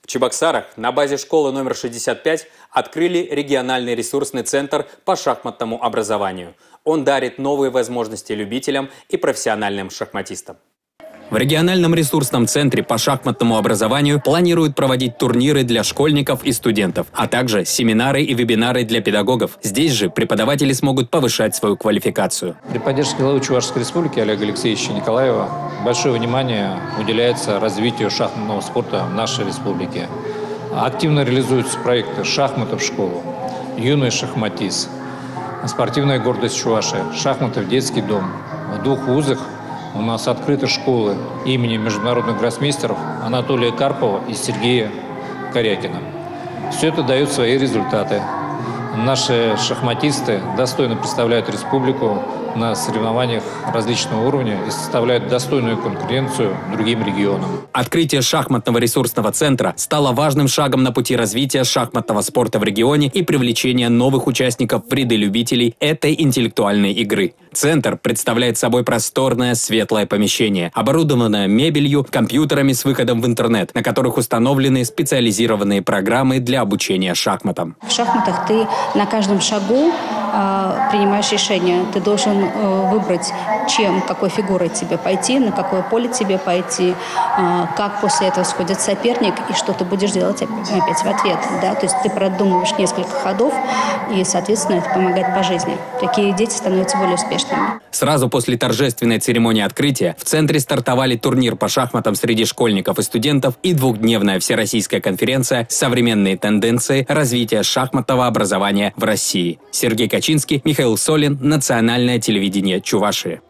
В Чебоксарах на базе школы номер 65 открыли региональный ресурсный центр по шахматному образованию. Он дарит новые возможности любителям и профессиональным шахматистам. В региональном ресурсном центре по шахматному образованию планируют проводить турниры для школьников и студентов, а также семинары и вебинары для педагогов. Здесь же преподаватели смогут повышать свою квалификацию. При поддержке главы Чувашской республики Олега Алексеевича Николаева большое внимание уделяется развитию шахматного спорта в нашей республике. Активно реализуются проекты «Шахматы в школу», «Юный шахматист», «Спортивная гордость Чувашии», «Шахматы в детский дом». В 2 вузах у нас открыты школы имени международных гроссмейстеров Анатолия Карпова и Сергея Корякина. Все это дает свои результаты. Наши шахматисты достойно представляют республику на соревнованиях различного уровня и составляют достойную конкуренцию другим регионам. Открытие шахматного ресурсного центра стало важным шагом на пути развития шахматного спорта в регионе и привлечения новых участников в ряды любителей этой интеллектуальной игры. Центр представляет собой просторное светлое помещение, оборудованное мебелью, компьютерами с выходом в интернет, на которых установлены специализированные программы для обучения шахматам. В шахматах ты на каждом шагу принимаешь решение. Ты должен выбрать, какой фигурой тебе пойти, на какое поле тебе пойти, как после этого сходит соперник и что ты будешь делать опять в ответ. Да? То есть ты продумываешь несколько ходов, и, соответственно, это помогает по жизни. Такие дети становятся более успешными. Сразу после торжественной церемонии открытия в центре стартовали турнир по шахматам среди школьников и студентов и 2-дневная всероссийская конференция «Современные тенденции развития шахматного образования в России». Сергей Качинский, Михаил Солин, Национальное телевидение Чувашии.